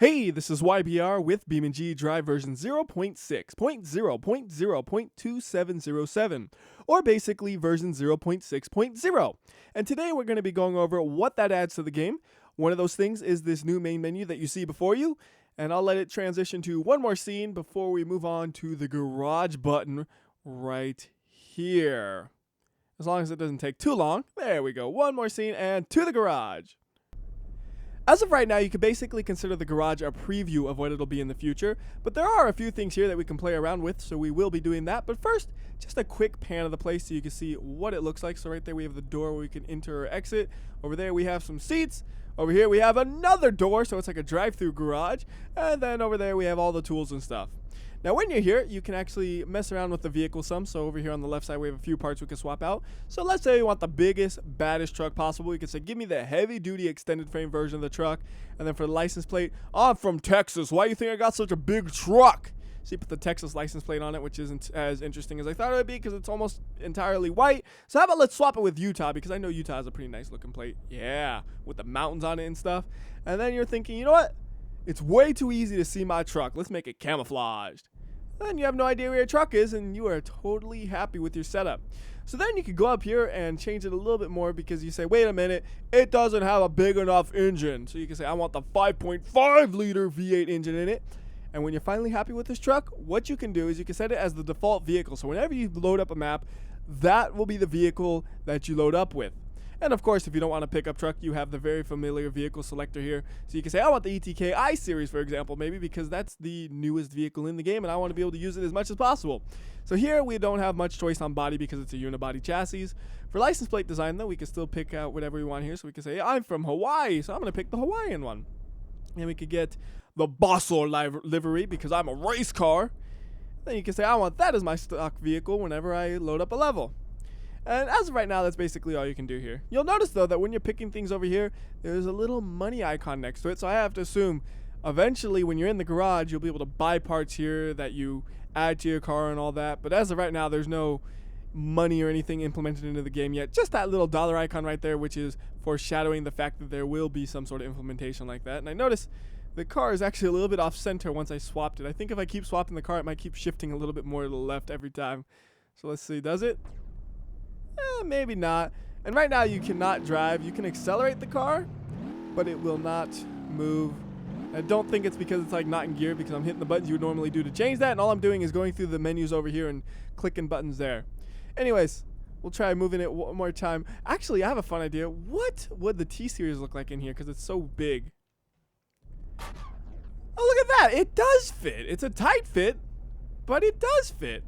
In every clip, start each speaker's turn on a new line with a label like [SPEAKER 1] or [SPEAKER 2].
[SPEAKER 1] Hey, this is WhyBeAre with BeamNG.drive version 0.6.0.0.2707, or basically version 0.6.0. And today we're going to be going over what that adds to the game. One of those things is this new main menu that you see before you, and I'll let it transition to one more scene before we move on to the garage button right here. As long as it doesn't take too long. There we go. One more scene and to the garage. As of right now, you can basically consider the garage a preview of what it'll be in the future, but there are a few things here that we can play around with, so we will be doing that. But first, just a quick pan of the place so you can see what it looks like. So right there we have the door where we can enter or exit. Over there we have some seats. Over here we have another door, so it's like a drive-through garage. And then over there we have all the tools and stuff. Now when you're here, you can actually mess around with the vehicle some. So over here on the left side, we have a few parts we can swap out. So let's say you want the biggest, baddest truck possible. You can say, give me the heavy-duty extended frame version of the truck. And then for the license plate, I'm from Texas. Why do you think I got such a big truck? So you put the Texas license plate on it, which isn't as interesting as I thought it would be because it's almost entirely white. So how about let's swap it with Utah, because I know Utah has a pretty nice looking plate. Yeah, with the mountains on it and stuff. And then you're thinking, you know what? It's way too easy to see my truck. Let's make it camouflaged. Then you have no idea where your truck is, and you are totally happy with your setup. So then you can go up here and change it a little bit more, because you say, wait a minute, it doesn't have a big enough engine. So you can say, I want the 5.5 liter V8 engine in it. And when you're finally happy with this truck, what you can do is you can set it as the default vehicle. So whenever you load up a map, that will be the vehicle that you load up with. And of course, if you don't want a pickup truck, you have the very familiar vehicle selector here. So you can say, I want the ETK I-Series, for example, maybe because that's the newest vehicle in the game and I want to be able to use it as much as possible. So here we don't have much choice on body because it's a unibody chassis. For license plate design, though, we can still pick out whatever we want here. So we can say, I'm from Hawaii, so I'm going to pick the Hawaiian one. And we could get the Bollard livery because I'm a race car. Then you can say, I want that as my stock vehicle whenever I load up a level. And as of right now, that's basically all you can do here. You'll notice, though, that when you're picking things over here, there's a little money icon next to it. So I have to assume eventually when you're in the garage, you'll be able to buy parts here that you add to your car and all that. But as of right now, there's no money or anything implemented into the game yet. Just that little dollar icon right there, which is foreshadowing the fact that there will be some sort of implementation like that. And I notice the car is actually a little bit off center once I swapped it. I think if I keep swapping the car, it might keep shifting a little bit more to the left every time. So let's see, does it? Maybe not. And right now you cannot drive. You can accelerate the car, but it will not move. I don't think it's because it's like not in gear, because I'm hitting the buttons you would normally do to change that, and all I'm doing is going through the menus over here and clicking buttons there. Anyways, we'll try moving it one more time. Actually, I have a fun idea. What would the T-Series look like in here, because it's so big? Oh, look at that. It does fit. It's a tight fit, but it does fit.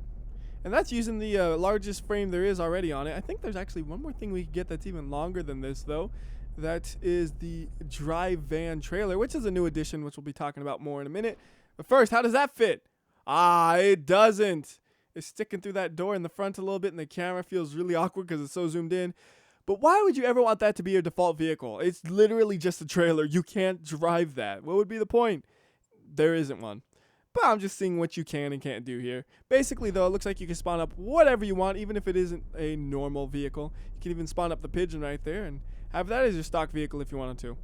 [SPEAKER 1] And that's using the largest frame there is already on it. I think there's actually one more thing we can get that's even longer than this, though. That is the drive van trailer, which is a new addition, which we'll be talking about more in a minute. But first, how does that fit? Ah, it doesn't. It's sticking through that door in the front a little bit, and the camera feels really awkward because it's so zoomed in. But why would you ever want that to be your default vehicle? It's literally just a trailer. You can't drive that. What would be the point? There isn't one. But I'm just seeing what you can and can't do here. Basically, though, it looks like you can spawn up whatever you want, even if it isn't a normal vehicle. You can even spawn up the pigeon right there and have that as your stock vehicle if you wanted to.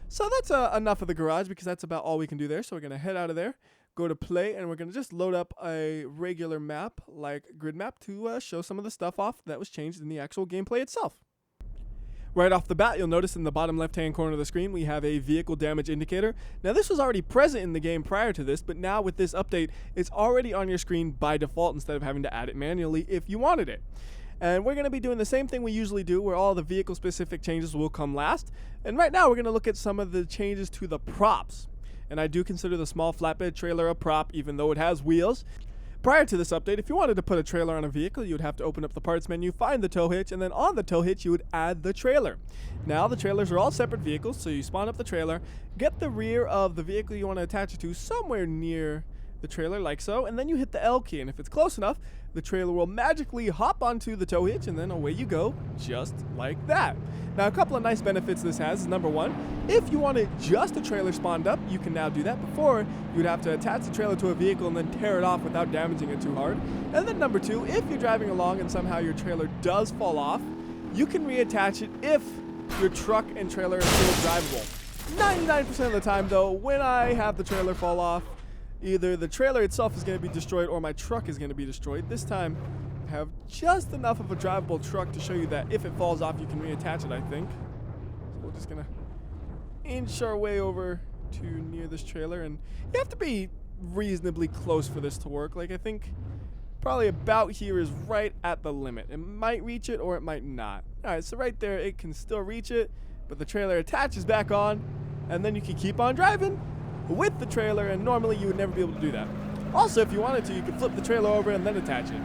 [SPEAKER 1] So that's enough of the garage, because that's about all we can do there. So we're going to head out of there, go to play, and we're going to just load up a regular map, like grid map, to show some of the stuff off that was changed in the actual gameplay itself. Right off the bat, you'll notice in the bottom left-hand corner of the screen, we have a vehicle damage indicator. Now, this was already present in the game prior to this, but now with this update, it's already on your screen by default instead of having to add it manually if you wanted it. And we're going to be doing the same thing we usually do, where all the vehicle-specific changes will come last. And right now, we're going to look at some of the changes to the props. And I do consider the small flatbed trailer a prop, even though it has wheels. Prior to this update, if you wanted to put a trailer on a vehicle, you would have to open up the parts menu, find the tow hitch, and then on the tow hitch, you would add the trailer. Now, the trailers are all separate vehicles, so you spawn up the trailer, get the rear of the vehicle you want to attach it to somewhere near the trailer, like so, and then you hit the L key, and if it's close enough, the trailer will magically hop onto the tow hitch, and then away you go, just like that. Now, a couple of nice benefits this has is, number one, if you wanted just a trailer spawned up, you can now do that. Before, you would have to attach the trailer to a vehicle and then tear it off without damaging it too hard. And then number two, if you're driving along and somehow your trailer does fall off, you can reattach it if your truck and trailer are still drivable. 99% of the time, though, when I have the trailer fall off, either the trailer itself is going to be destroyed or my truck is going to be destroyed. This time, I have just enough of a drivable truck to show you that if it falls off, you can reattach it, I think. So we're just going to inch our way over to near this trailer, and you have to be reasonably close for this to work. Like, I think probably about here is right at the limit. It might reach it or it might not. Alright, so right there it can still reach it, but the trailer attaches back on, and then you can keep on driving with the trailer, and normally you would never be able to do that. Also, if you wanted to, you could flip the trailer over and then attach it.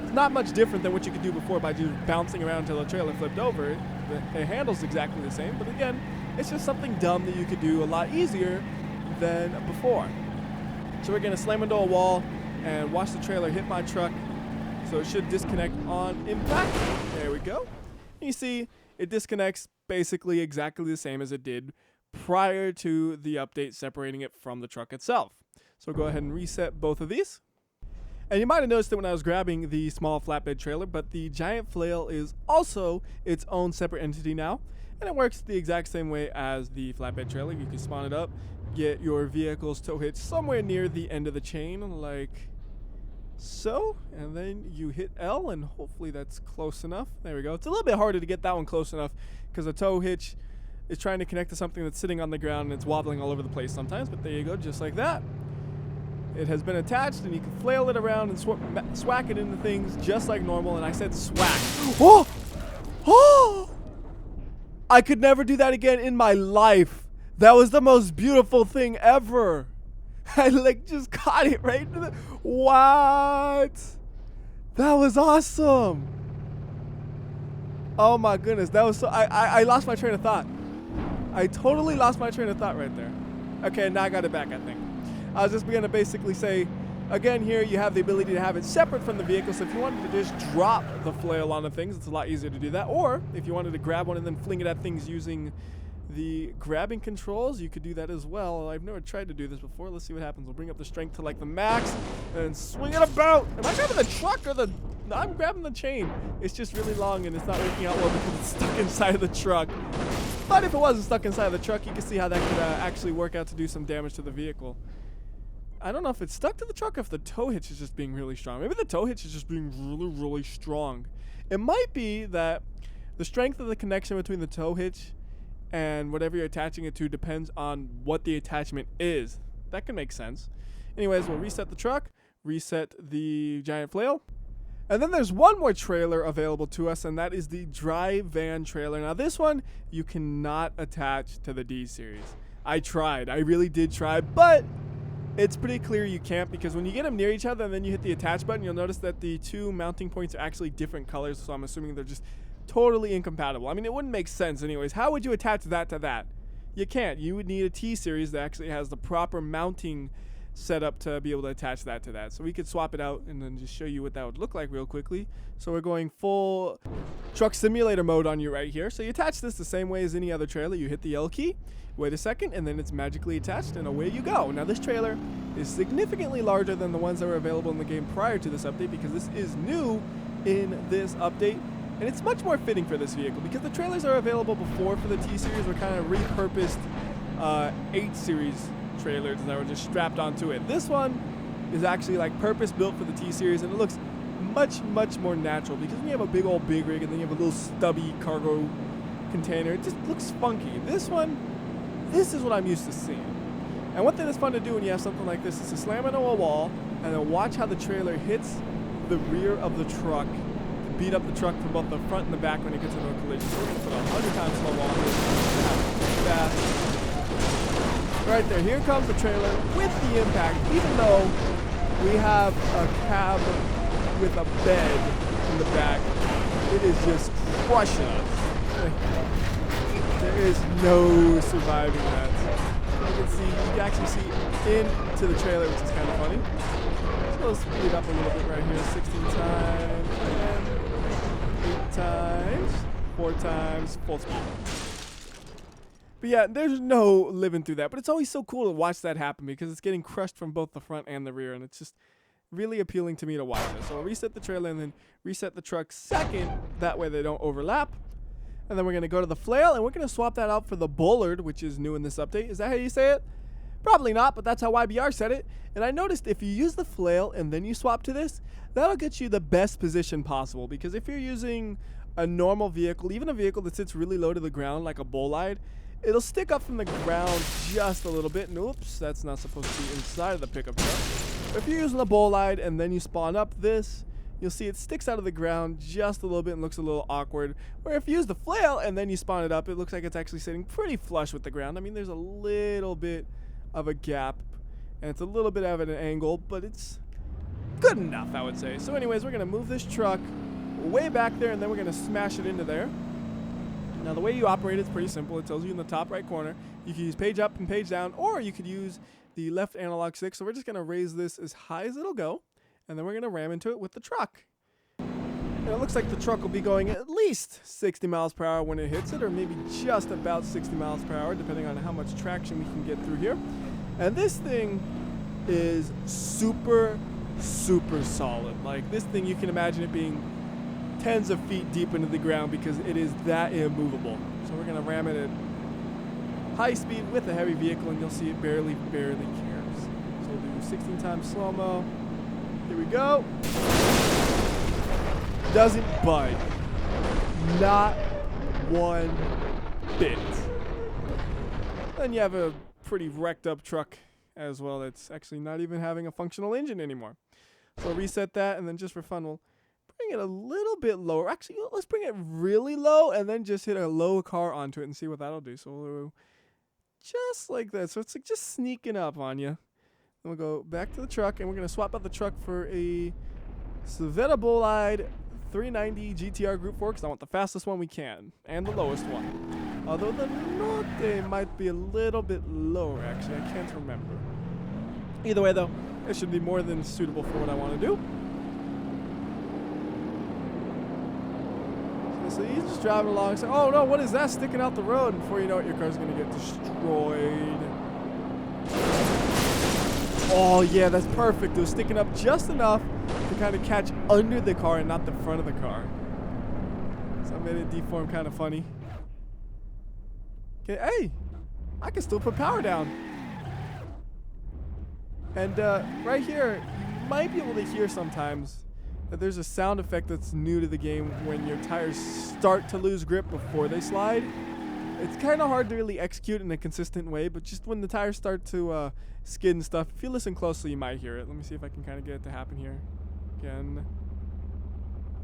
[SPEAKER 1] It's not much different than what you could do before by just bouncing around until the trailer flipped over. The handle's exactly the same, but again, it's just something dumb that you could do a lot easier than before. So we're going to slam into a wall and watch the trailer hit my truck, so it should disconnect on impact. There we go. And you see it disconnects basically exactly the same as it did prior to the update separating it from the truck itself. So go ahead and reset both of these. And you might have noticed that when I was grabbing the small flatbed trailer, but the giant flail is also its own separate entity now, and it works the exact same way as the flatbed trailer. You can spawn it up, get your vehicle's tow hitch somewhere near the end of the chain, like so, and then you hit L, and hopefully that's close enough. There we go. It's a little bit harder to get that one close enough because the tow hitch is trying to connect to something that's sitting on the ground and it's wobbling all over the place sometimes, but there you go, just like that. It has been attached, and you can flail it around and swack it into things just like normal, and I said swack. Oh! Oh! I could never do that again in my life. That was the most beautiful thing ever. I like just caught it right into the... What? That was awesome. Oh my goodness, that was so... I lost my train of thought. I totally lost my train of thought right there. Okay, now I got it back, I think. I was just going to basically say, again, here you have the ability to have it separate from the vehicle, so if you wanted to just drop the flail onto things, it's a lot easier to do that. Or if you wanted to grab one and then fling it at things using the grabbing controls, you could do that as well. I've never tried to do this before. Let's see what happens. We'll bring up the strength to like the max and swing it about. Am I grabbing the truck or the... No, I'm grabbing the chain. It's just really long and it's not working out well because it's stuck inside of the truck. But if it wasn't stuck inside of the truck, you can see how that could actually work out to do some damage to the vehicle. I don't know if it's stuck to the truck or if the tow hitch is just being really strong. Maybe the tow hitch is just being really, really strong. It might be that the strength of the connection between the tow hitch and whatever you're attaching it to depends on what the attachment is. That can make sense. Anyways, we'll reset the truck, reset the giant flail. And then there's one more trailer available to us, and that is the dry van trailer. Now this one, you cannot attach to the D-Series. I tried. I really did try, but it's pretty clear you can't, because when you get them near each other and then you hit the attach button, you'll notice that the two mounting points are actually different colors, so I'm assuming they're just totally incompatible. I mean, it wouldn't make sense anyways. How would you attach that to that? You can't. You would need a T-Series that actually has the proper mounting setup to be able to attach that to that. So we could swap it out and then just show you what that would look like real quickly. So we're going full truck simulator mode on you right here. So you attach this the same way as any other trailer. You hit the L key, wait a second, and then it's magically attached, and away you go. Now this trailer is significantly larger than the ones that were available in the game prior to this update, because this is new in this update, and it's much more fitting for this vehicle because the trailers that are available before for the T-Series were kind of repurposed 8-Series trailers that were just strapped onto it. This one is actually like purpose built for the T-Series, and it looks much more natural, because when you have a big old big rig and then you have a little stubby cargo container, it just looks funky. This one, this is what I'm used to seeing. And one thing that's fun to do when you have something like this is to slam into a wall and then watch how the trailer hits the rear of the truck to beat up the truck from both the front and the back when it gets into a collision. So we're going to put 100 times slow wall here. Fast. Right there, here comes the trailer with the impact, even though we have a cab with a bed in the back. It is just crushing us. There is no surviving that. You can actually see into the trailer, which is kind of funny. So let's speed it up a little bit right here. 16 times, and 8 times, 4 times, full speed. But yeah, there's no living through that. But it's always so cool to watch that happen, because it's getting crushed from both the front and the rear, and it's just really appealing to me to watch it. So I'll reset the trailer and then reset the truck second. That way they don't overlap. And then we're going to go to the flail, and we're going to swap that out for the Bollard, which is new in this update. Is that how you say it? Probably not, but that's how WhyBeAre said it. And I noticed if you use the flail and then you swap to this, that'll get you the best position possible. Because if you're using a normal vehicle, even a vehicle that sits really low to the ground like a Bollard, it'll stick up from the ground just a little bit. And oops, that's not supposed to be inside of the pickup truck. But if you're using a Bollard and then you spawn up this, you'll see it sticks out of the ground just a little bit and looks a little awkward. Where if you use the flail and then you spawn it up, it looks like it's actually sitting pretty flush with the ground. I mean, there's a little bit of a gap, and it's a little bit of an angle, but it's good enough, I would say. So anyways, we're going to move this truck way back there, and then we're going to smash it into there. Now, the way you operate it's pretty simple. It tells you in the top right corner. You can use page up and page down, or you could use the left analog stick. So we're just going to raise this as high as it'll go, and then we're going to ram into it with the truck. And it looks like the truck will be going at least 60 miles per hour when it hits it, or maybe just about 60 miles per hour, depending on how much traction we can get through here. And this thing is super, super solid. Like, this thing, you can imagine it being tens of feet deep into the ground because it is that immovable. So we're going to ram it at high speed with a heavy vehicle, and you'll see it barely cares. So we'll do 16 times slow-mo. Here we go. Doesn't budge. Not one bit. Then you have a pretty wrecked up truck as well that's actually not even having a functional engine anymore. So reset that, and then just for fun, we'll bring it a little bit lower. Actually, let's bring it really low and then just hit a low car onto it and see what that'll do. So we'll just like that. So it's like just sneaking up on you. Then we'll go back to the truck, and we're going to swap out the truck for a Bollard 390 GTR Group 4 because I want the fastest one we can and the lowest one. Although the Norte might be a little bit lower, actually. I can't remember. Either way, though, it should be more than suitable for what I want to do. So you're just driving along and say, oh no, what is that sticking out the road? And before you know it, your car's going to get destroyed. Oh yeah, that's perfect. It was sticking up just enough to kind of catch under the car and not the front of the car. So I made it deform kind of funny. Okay, hey, I can still put power down. And right here, you might be able to hear sometimes that there's a sound effect that's new to the game when your tires start to lose grip before they slide. It's kind of hard to really execute in a consistent way, but just when the tires start to skid and stuff, if you listen closely, you might hear it. Let me see if I can kind of get it to happen here. Again.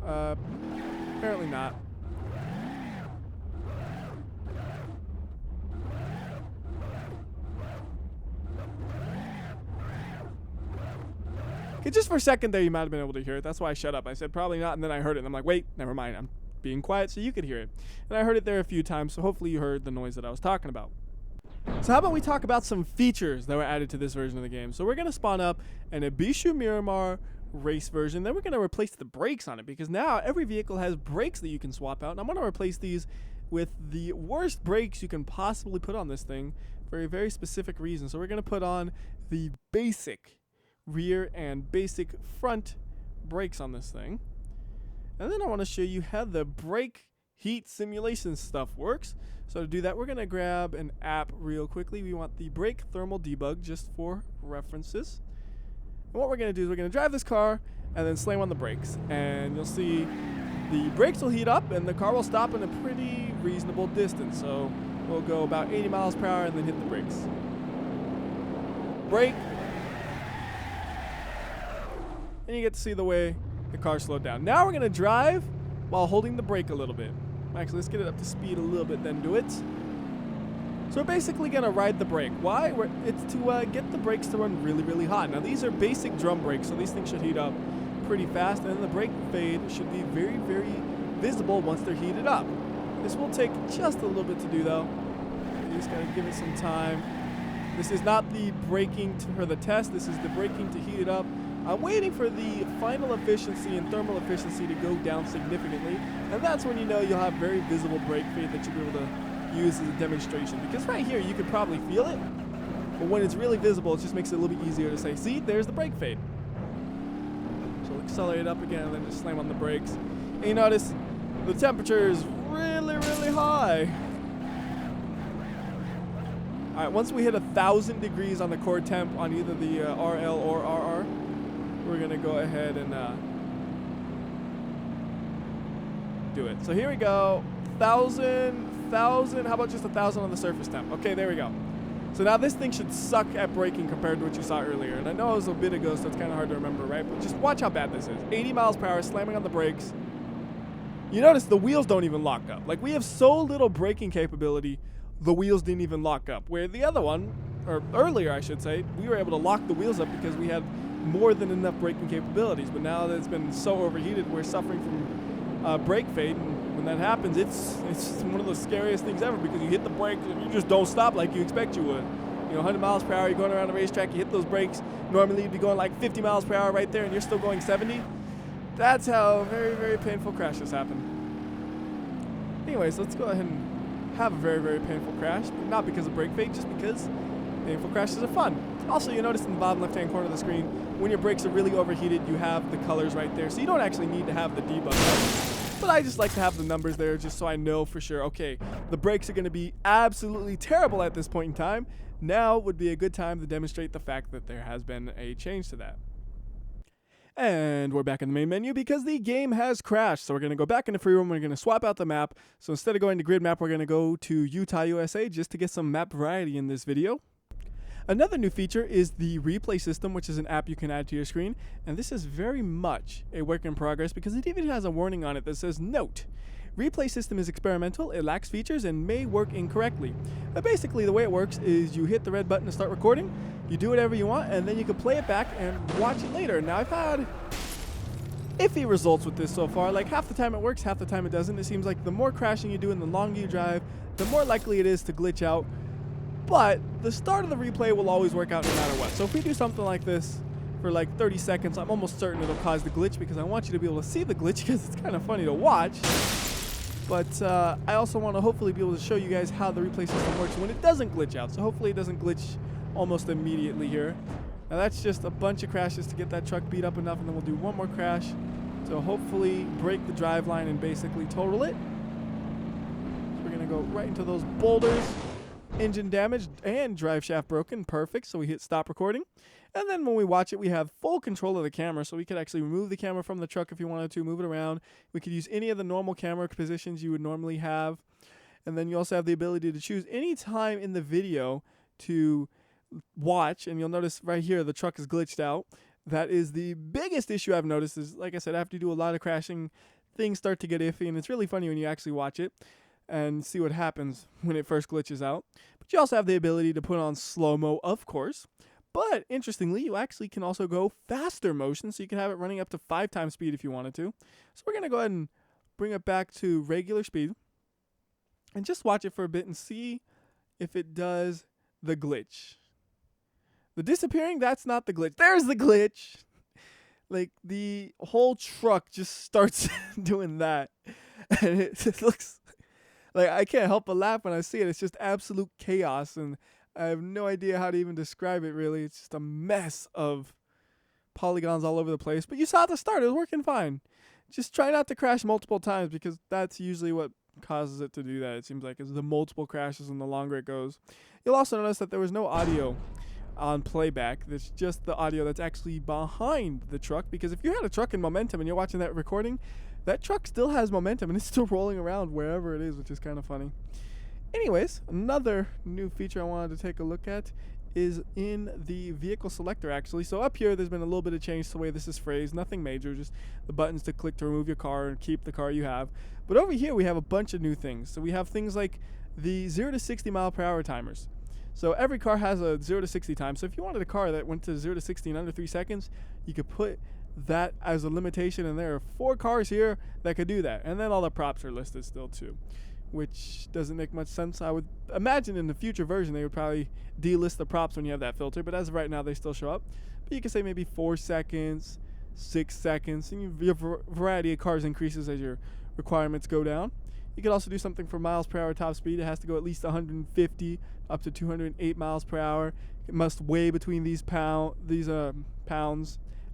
[SPEAKER 1] Apparently not. Okay, just for a second there, you might have been able to hear it. That's why I shut up. I said probably not, and then I heard it, and I'm like, wait, never mind. I'm being quiet so you could hear it. And I heard it there a few times, so hopefully you heard the noise that I was talking about. So how about we talk about some features that were added to this version of the game. So we're going to spawn up an Ibishu Miramar race version. Then we're going to replace the brakes on it because now every vehicle has brakes that you can swap out. And I'm going to replace these with the worst brakes you can possibly put on this thing for a very specific reason. So we're going to put on the basic rear and basic front brakes on this thing. And then I want to show you how the brake heat simulation stuff works. So to do that, we're going to grab an app real quickly. We want the brake thermal debug just for references. And what we're going to do is we're going to drive this car and then slam on the brakes. And you'll see the brakes will heat up and the car will stop in a pretty reasonable distance. So we'll go about 80 miles per hour and then hit the brakes. Brake. And you get to see the way the car slowed down. Now we're going to drive while holding the brake a little bit. Actually, let's get it up to speed a little bit, then do it. So we're basically going to ride the brake. Why? It's to get the brakes to run really, really hot. Now, these are basic drum brakes, so these things should heat up pretty fast. And then the brake fade should be very, very visible once they're heated up. This will take just a little bit to do, though. You just got to give it some time. This is not the braking for the test. This is the braking to heat it up. I'm waiting for the final efficiency and thermal efficiency to go down significantly, and that's when you know you'll have very visible brake fade that you'll be able to use as a demonstration. Because right here, you could probably feel it, but when it's really visible, it just makes it a little bit easier to say, see, there's the brake fade. So we'll accelerate up again and then just slam on the brakes. And you notice the temperature is really, really hot. high. All right, once we hit 1,000 degrees on the core temp on either the RL or RR, we're gonna go ahead and do it. So here we go, 1,000, how about just 1,000 on the surface temp? Okay, there we go. So now this thing should suck at braking compared to what you saw earlier. And I know it was a bit ago, so it's kind of hard to remember, right? But just watch how bad this is. 80 miles per hour, slamming on the brakes. You notice the wheels don't even lock up. Like, we have so little braking capability, the wheels didn't even lock up. Where the other one, or earlier I should say, we were able to lock the wheels up because we had more than enough braking capabilities. But now that it's been so overheated, we're suffering from brake fade. And when that happens, it's one of the scariest things ever, because you hit the brakes and you just don't stop like you expect you would. You know, 100 miles per hour, you're going around the racetrack, you hit those brakes. Normally you'd be going like 50 miles per hour right there, and you're still going 70. That's how very, very painful crashes happen. Anyways, let's go ahead and have a very, very painful crash, but not because of brake fade, just because painful crashes are fun. Also, you notice in the bottom left-hand corner of the screen, when your brakes are really overheated, you have the colors right there, so you don't actually need to have the debug up. But I just like to have the numbers there just so I know for sure, okay, the brakes are going to be absolutely terrible at this point in time. Now would be a good time to demonstrate the fact that there has been a change to that. And we're back in the main menu because the game has crashed. So we're going to go back into free roam. We're going to swap out the map. So instead of going to grid map, we're going to go to Utah, USA, just to get some map variety in this video. Another new feature is the replay system, which is an app you can add to your screen. And this is very much a work in progress because it even has a warning on it that says, note, replay system is experimental, it lacks features, and may work incorrectly. But basically the way it works is you hit the red button to start recording, you do whatever you want, and then you can play it back and watch it later. Now I've had iffy results with this so far. Like, half the time it works, half the time it doesn't. It seems like the more crashing you do and the longer you drive, the more likely it is to glitch out. But the start of the replay will always work out no matter what. So if we do something like this for like 30 seconds, I'm almost certain it'll cause the glitch, because I want you to be able to see the glitch because it's kind of funny to watch. But I also want to hopefully be able to show you guys how the replay system works when it doesn't glitch out. So hopefully it doesn't glitch almost immediately here. Now that's just a bunch of crashes to get that truck beat up enough, and then we'll do one more crash to hopefully break the drive line and basically total it. So we're going to go right into those boulders. Engine damaged and drive shaft broken. Perfect. So we hit stop recording. And then when we watch it, we have full control of the camera, so we could actually remove the camera from the truck if you wanted to, move it around. We could use any of the normal camera positions you would normally have. And then you also have the ability to choose any time in the video to watch. And you'll notice right here, the truck is glitched out. That is the biggest issue I've noticed is, like I said, after you do a lot of crashing, things start to get iffy. And it's really funny when you actually watch it and see what happens when it first glitches out. But you also have the ability to put on slow-mo, of course. But interestingly, you actually can also go faster motion, so you can have it running up to 5 times speed if you wanted to. So we're going to go ahead and bring it back to regular speed and just watch it for a bit and see if it does the glitch. The disappearing, that's not the glitch. There's the glitch. Like, the whole truck just starts doing that. And it just looks like, I can't help but laugh when I see it. It's just absolute chaos, and I have no idea how to even describe it, really. It's just a mess of polygons all over the place. But you saw at the start, it was working fine. Just try not to crash multiple times, because that's usually what causes it to do that. It seems like it's the multiple crashes and the longer it goes. You'll also notice that there was no audio on playback. It's just the audio that's actually behind the truck, because if you had a truck in momentum and you're watching that recording, that truck still has momentum and it's still rolling around wherever it is, which is kind of funny. Anyways, another new feature I wanted to take a look at is in the vehicle selector, actually. So up here, there's been a little bit of change to the way this is phrased. Nothing major, just the buttons to click to remove your car and keep the car you have. But over here, we have a bunch of new things. So we have things like the 0 to 60 mile per hour timers. So every car has a 0 to 60 time. So if you wanted a car that went to 0 to 60 in under 3 seconds, you could put that as a limitation. And there are 4 cars here that could do that. And then all the props are listed still too, which doesn't make much sense. I would imagine in the future version they would probably delist the props when you have that filter, but as of right now they still show up. But you can say maybe 4 seconds, 6 seconds, and your variety of cars increases as your requirements go down. You could also do something for miles per hour top speed. It has to go at least 150 up to 208 miles per hour. It must weigh between these pounds.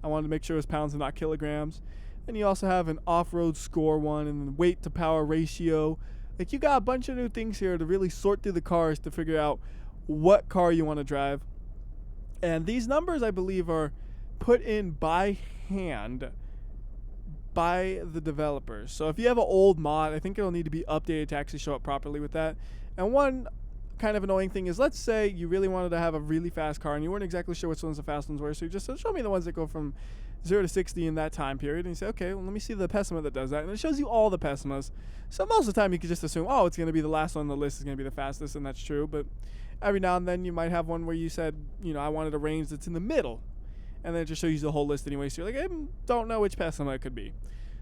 [SPEAKER 1] I wanted to make sure it was pounds and not kilograms. Then you also have an off-road score one, and then weight to power ratio, Like, you got a bunch of new things here to really sort through the cars to figure out what car you want to drive. And these numbers, I believe, are put in by hand by the developers. So if you have an old mod, I think it'll need to be updated to actually show up properly with that. And one kind of annoying thing is, let's say you really wanted to have a really fast car and you weren't exactly sure which ones the fast ones were, so you just said, show me the ones that go from 0 to 60 in that time period, and you say, okay, well, let me see the Pessima that does that, and it shows you all the Pessimas. So most of the time you could just assume, oh, it's going to be the last one on the list is going to be the fastest, and that's true. But every now and then you might have one where you said, you know, I wanted a range that's in the middle, and then it just shows you the whole list anyway, so you're like, I don't know which Pessima it could be.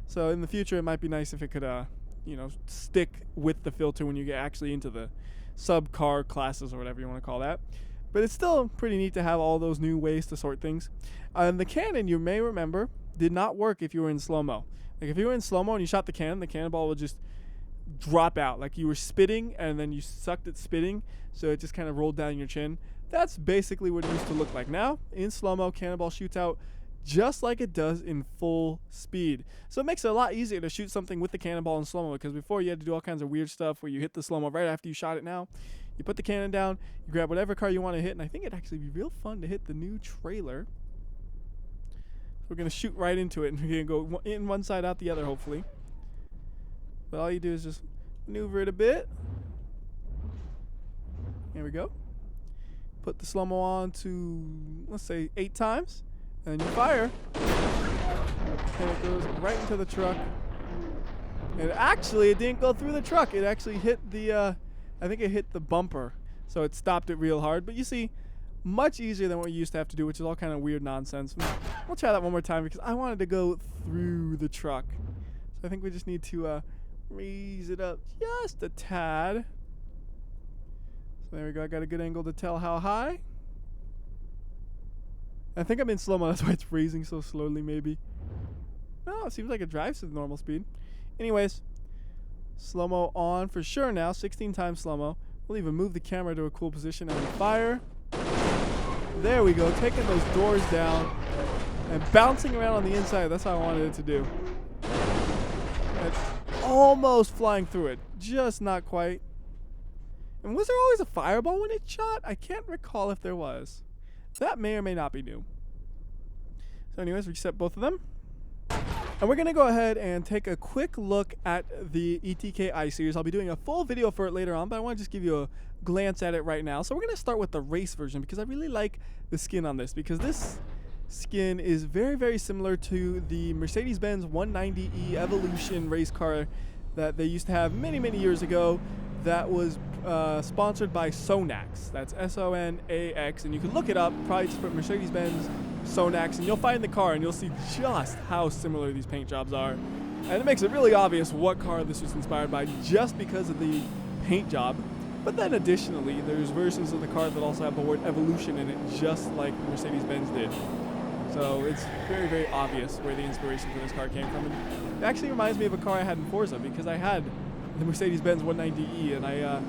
[SPEAKER 1] So in the future, it might be nice if it could, you know, stick with the filter when you get actually into the sub-car classes or whatever you want to call that. But it's still pretty neat to have all those new ways to sort things. And the cannon, you may remember, did not work if you were in slow-mo. Like, if you were in slow-mo and you shot the cannonball would just drop out. Like, you were spitting and then you sucked at spitting, so it just kind of rolled down your chin. That's basically what it used to look like. Now, in slow-mo, cannonball shoots out just like it does in full speed. So it makes it a lot easier to shoot something with the cannonball in slow-mo, because before you had to do all kinds of weird stuff where you hit the slow-mo right after you shot it. Now, you put the cannon down, you grab whatever car you want to hit, and I think it'd actually be real fun to hit the new trailer. So we're going to shoot right into it, and we're going to go in one side, out the other, hopefully. But all you do is just maneuver it a bit. Here we go. Put the slow-mo on to, let's say, 8 times. And you fire, and it goes right into the truck. And actually, it didn't go through the truck. It actually hit the, I think it hit the bumper. So it stopped it real hard. But you see, much easier than what you used to have to do, which is all kind of weird nonsense. We'll try that one more time because I wanted to go through the truck. So I think we just need to raise it up just a tad. So there we go. I got a good angle to tell how high. I think I'm in slow-mo, that's why it's raising so slowly, maybe. No, it seems like it drives to the normal speed. Anyways, slow-mo on for sure now, 16 times slow-mo. We'll even move the camera to a cool position and fire. There we go, taking those doors down and bouncing around on the inside. That's how I wanted it to do. And almost flying through it, just not quite. And was there always a fireball when it shot? I can't recall if there was. That may or may not be new. So anyways, reset both of them. And we're going to go ahead and take a quick look at the ETK I-Series. I'll be doing a full video for it later on, but I want to just give you a glance at it right now. So we're going to start with the race version because I really like the skin on this, because this skin is very, very similar to the Mercedes-Benz 190E Evolution race car that they used to have many, many years ago. That was sponsored by Sonax. That's S-O-N-A-X, and you can look it up. Probably just put Mercedes-Benz Sonax, and you'll find the car, and you'll see just how similar these paint jobs are. And it makes it really obvious what car this was inspired by just because of the paint job. But then additionally, there's versions of the car that also have the word evolution in it, just like Mercedes-Benz did. So it's very, very obvious where the inspiration for this car came from. And it actually reminds me of a car I had in Forza, because I had the Mercedes-Benz 190E, and I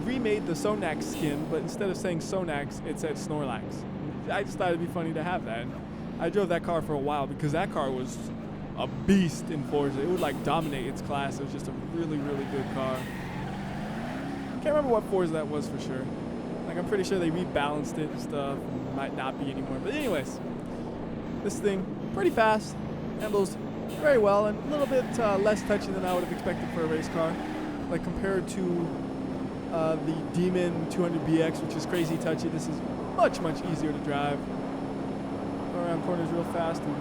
[SPEAKER 1] remade the Sonax skin, but instead of saying Sonax, it said Snorlax. I just thought it'd be funny to have that. And I drove that car for a while because that car was a beast in Forza. It would like dominate its class. It was just a really, really good car. Can't remember what Forza that was for sure. Like, I'm pretty sure they rebalanced it and stuff. Might not be anymore. But anyways, this thing, pretty fast, handles very well, and a little bit less touchy than I would have expected for a race car. Like, compared to the Demon 200BX, which is crazy touchy, this is much, much easier to drive. Go around corners real fast and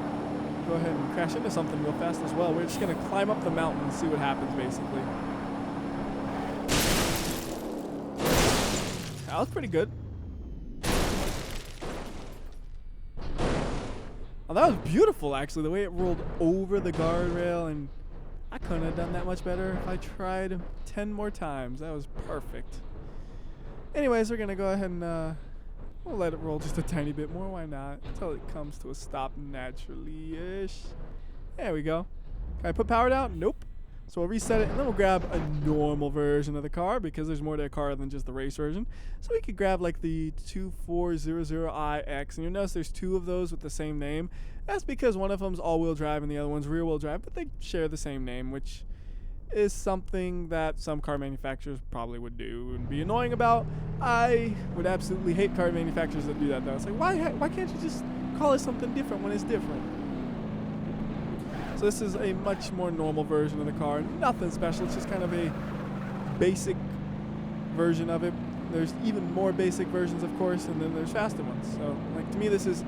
[SPEAKER 1] go ahead and crash into something real fast as well. We're just going to climb up the mountain and see what happens, basically. That was pretty good. Oh, that was beautiful, actually, the way it rolled over the guardrail, and I couldn't have done that much better if I tried 10 more times. That was perfect. Anyways, we're going to go ahead and we'll let it roll just a tiny bit more. Why not? Until it comes to a stop naturally-ish. There we go. Can I put power down? Nope. So we'll reset it, and then we'll grab a normal version of the car, because there's more to a car than just the race version. So we could grab like the 2400iX, and you'll notice there's 2 of those with the same name. That's because one of them's all-wheel drive and the other one's rear-wheel drive, but they share the same name, which is something that some car manufacturers probably would do and be annoying about. I would absolutely hate car manufacturers that do that, though. It's like, why can't you just call it something different when it's different? So this is a much more normal version of the car. Nothing special. It's just kind of a basic version of it. There's even more basic versions, of course, and then there's faster ones. So, like, to me, this is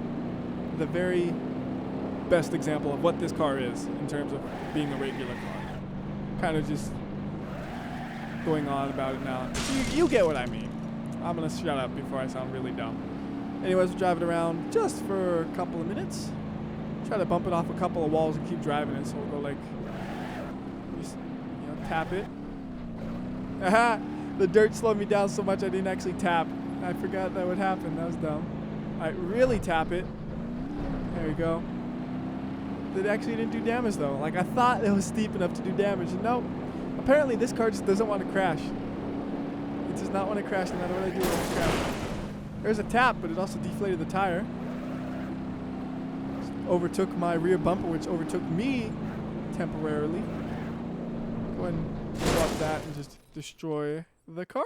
[SPEAKER 1] the very best example of what this car is in terms of being a regular car. Kind of just going on about it now. You get what I mean. I'm going to shut up before I sound really dumb. Anyways, we'll drive it around just for a couple of minutes. Try to bump it off a couple of walls and keep driving it. So we'll go like, just, tap it. Aha! The dirt slowed me down so much I didn't actually tap. I forgot that would happen. That was dumb. Alright, really tap it. There we go. It actually didn't do damage though. Like, I thought it was steep enough to do damage. And no, apparently this car just doesn't want to crash. It does not want to crash no matter what I do. It won't crash. There's a tap, but it also deflated the tire. Just overtook my rear bumper, which overtook me temporarily. Go ahead and pull up that and just destroy the car.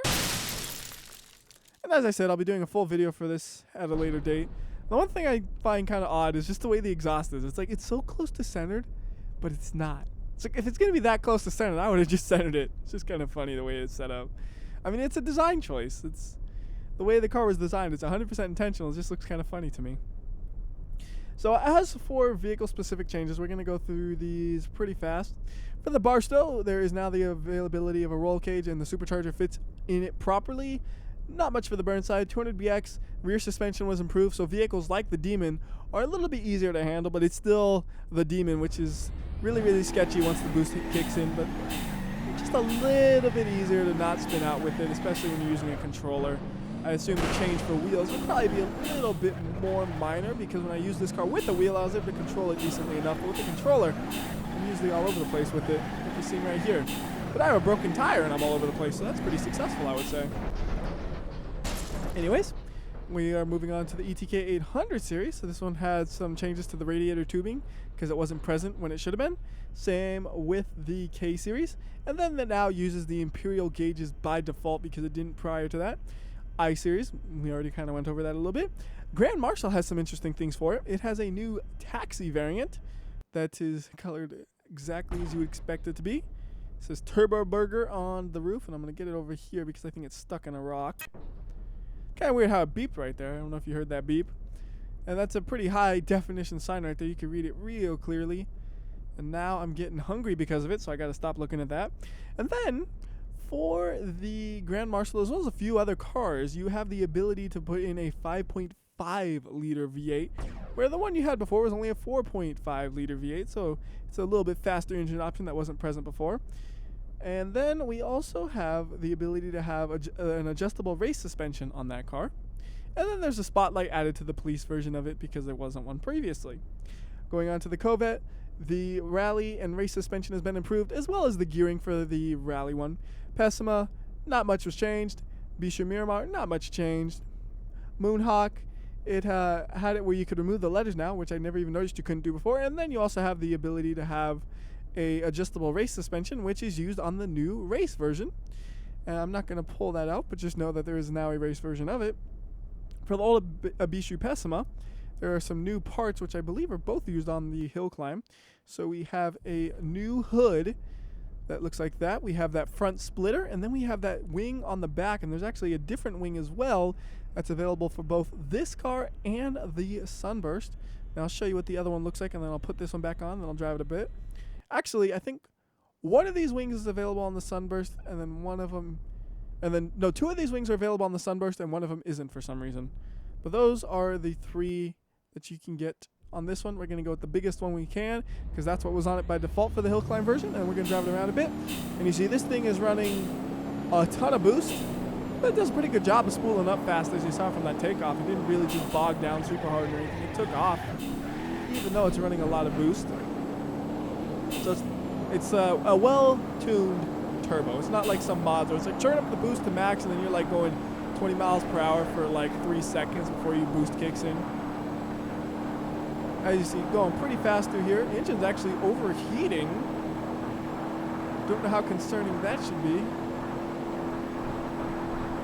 [SPEAKER 1] And as I said, I'll be doing a full video for this at a later date. The one thing I find kind of odd is just the way the exhaust is. It's like it's so close to centered, but it's not. It's like if it's going to be that close to centered, I would have just centered it. It's just kind of funny the way it's set up. I mean, it's a design choice. It's the way the car was designed. It's 100% intentional. It just looks kind of funny to me. So as for vehicle-specific changes, we're going to go through these pretty fast. For the Barstow, there is now the availability of a roll cage, and the supercharger fits in it properly. Not much for the Burnside. 200BX rear suspension was improved, so vehicles like the Demon are a little bit easier to handle, but it's still the Demon, which is really, really sketchy once the boost kicks in, but just a little bit easier to not spin out with it, especially when you're using a controller. I assume the change for wheels would probably be a little bit more minor, because when I use this car with a wheel, I was able to control it decently enough, but with the controller, I'm usually all over the place with it, like you're seeing right here. But I have a broken tire and I'm all over the place, so that's pretty successful, I would say. Anyways, we are moving on to the ETK I-Series. So this one had some changes to the radiator tubing because it wasn't present when it should have been. Same with the K-Series. And then that now uses the Imperial gauges by default because it didn't prior to that. I-Series, we already kind of went over that a little bit. Grand Marshal has some interesting things for it. It has a new taxi variant that is colored exactly as you would expect it to be. It says Turbo Burger on the roof, and I'm going to get it over here because I think it's stuck in a rock. Kind of weird how it beeped right there. I don't know if you heard that beep. And that's a pretty high definition sign right there. You can read it real clearly. And now I'm getting hungry because of it, so I got to stop looking at that. And then for the Grand Marshal, as well as a few other cars, you have the ability to put in a 5.5 liter V8, where the one you had before was only a 4.5 liter V8. So it's a little bit faster engine option that wasn't present before. And then we also have the ability to have an adjustable race suspension on that car. And then there's a spotlight added to the police version of it because there wasn't one previously. Going on to the Corvette, the rally and race suspension has been improved, as well as the gearing for the rally one. Pessima, not much was changed. Bisha Miramar, not much changed. Moonhawk, it had it where you could remove the letters now, which I never even noticed you couldn't do before. And then you also have the ability to have a adjustable race suspension, which is used on the new race version. And I'm not going to pull that out, but just know that there is now a race version of it. For the old Abishu Pessima, there are some new parts which I believe are both used on the hill climb. So we have a new hood that looks like that. We have that front splitter, and then we have that wing on the back, and there's actually a different wing as well that's available for both this car and the Sunburst. Now I'll show you what the other one looks like, and then I'll put this one back on, and I'll drive it a bit. Actually, I think one of these wings is available on the Sunburst, and then one of them, no, two of these wings are available on the Sunburst, and one of them isn't for some reason. But those are the three that you can get on this one. We're going to go with the biggest one we can, because that's what was on it by default for the hill climb version, and we're going to drive it around a bit. And you see this thing is running a ton of boost, but it does a pretty good job of spooling up fast, as you saw from that takeoff. It didn't really just bog down super hard or anything. It took off, even though it's running a lot of boost. So it's a well-tuned turbo. It's not like some mods where it's like turn up the boost to max and then you're like going 20 miles per hour for like 3 seconds before your boost kicks in. As you see, going pretty fast through here. The engine's actually overheating Don't know how concerning that should be.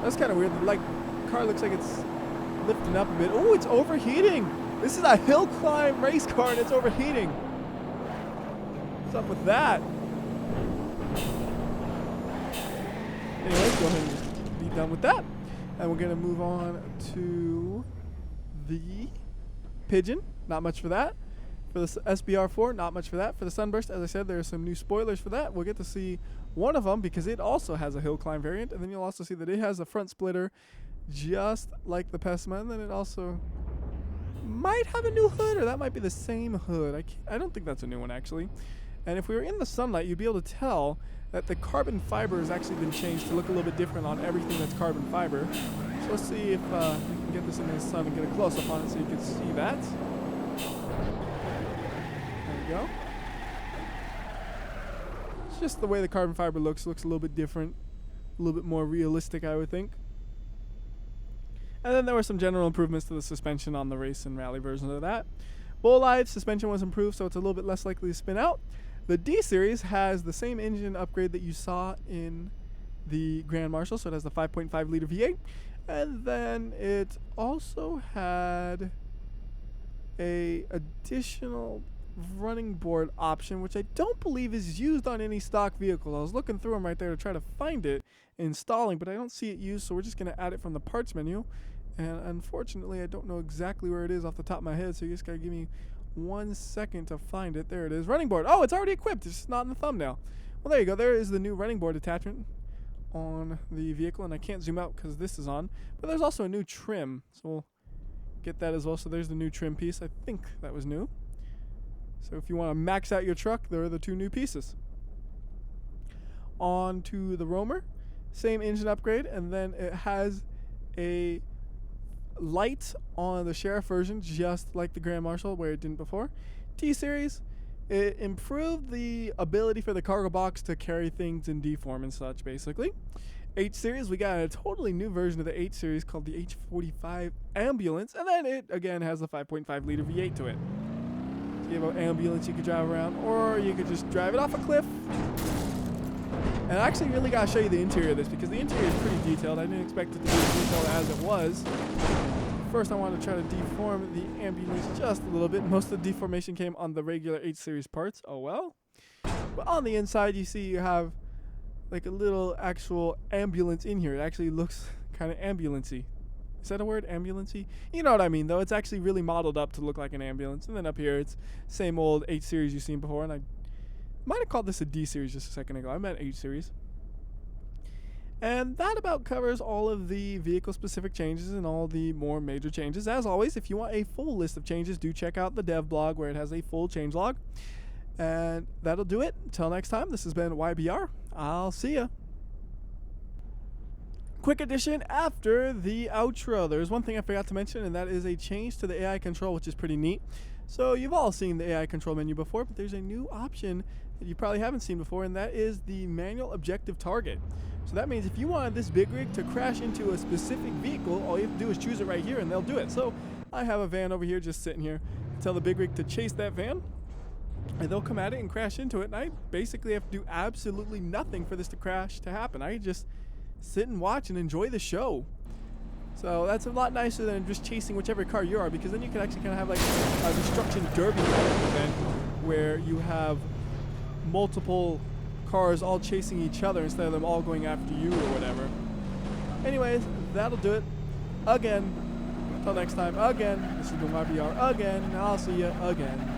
[SPEAKER 1] That's kind of weird. The car looks like it's lifting up a bit. Oh, it's overheating. This is a hill climb race car and it's overheating. What's up with that? Anyways, go ahead and be done with that. And we're going to move on to the Pigeon. Not much for that. For the SBR4, not much for that. For the Sunburst, as I said, there are some new spoilers for that. We'll get to see one of them because it also has a hill climb variant. And then you'll also see that it has a front splitter just like the Pessima. And then it also might have a new hood, or that might be the same hood. I don't think that's a new one, actually. And if we were in the sunlight, you'd be able to tell that the carbon fiber has actually been changed to look a little bit different on everything that's carbon fiber. So let's see if we can get this in the sun and get a close-up on it so you can see that. There we go. It's just the way the carbon fiber looks a little bit different, a little bit more realistic, I would think. And then there were some general improvements to the suspension on the race and rally version of that. Bollard suspension was improved, so it's a little bit less likely to spin out. The D-Series has the same engine upgrade that you saw in the Grand Marshal, so it has the 5.5 liter V8. And then it also had a additional running board option, which I don't believe is used on any stock vehicles. I was looking through them right there to try to find it installing, but I don't see it used, so we're just going to add it from the parts menu. And unfortunately, I don't know exactly where it is off the top of my head, so you just got to give me 1 second to find it. There it is. Running board. Oh, it's already equipped. It's just not in the thumbnail. Well, there you go. There is the new running board attachment on the vehicle, and I can't zoom out because this is on. But there's also a new trim, so we'll get that as well. So there's the new trim piece. I think that was new. So if you want to max out your truck, there are the two new pieces. On to the Roamer. Same engine upgrade, and then it has a light on the Sheriff version, just like the Grand Marshal, where it didn't before. T-Series, it improved the ability for the cargo box to carry things in D-form and such, basically. H-Series, we got a totally new version of the H-Series called the H45 Ambulance, and then it, again, has a 5.5 liter V8 to it. So you have an ambulance you could drive around, or you could just drive it off a cliff. And I actually really got to show you the interior of this, because the interior is pretty detailed. I didn't expect it to be as detailed as it was. First, I want to try to deform the ambulance just a little bit. Most of the deformation came on the regular H-Series parts. Oh well. But on the inside, you see you have like a little actual ambulance in here. It actually looks kind of ambulance-y. Is that a word? Ambulance-y? You know what I mean, though. It's actually really modeled up to look like an ambulance. And then up here, it's same old H-Series you've seen before. And I might have called this a D-Series just a second ago. I meant H-Series. And that about covers all of the vehicle-specific changes and all the more major changes. As always, if you want a full list of changes, do check out the dev blog where it has a full changelog. And that'll do it. Until next time, this has been WhyBeAre. I'll see ya. Quick addition after the outro. There's one thing I forgot to mention, and that is a change to the AI control, which is pretty neat. So you've all seen the AI control menu before, but there's a new option that you probably haven't seen before, and that is the manual objective target. So that means if you wanted this big rig to crash into a specific vehicle, all you have to do is choose it right here and they'll do it. So I have a van over here just sitting here. Tell the big rig to chase that van and they'll come at it and crash into it. And I basically have to do absolutely nothing for this to crash to happen. I just sit and watch and enjoy the show. So that's a lot nicer than just chasing whichever car you are, because then you can actually kind of have like a destruction derby kind of event where you have multiple cars all chasing each other instead of them all going after you or whatever. Anyways, that'll do it. Again, until next time, again, this has been WhyBeAre again, and I'll see you again.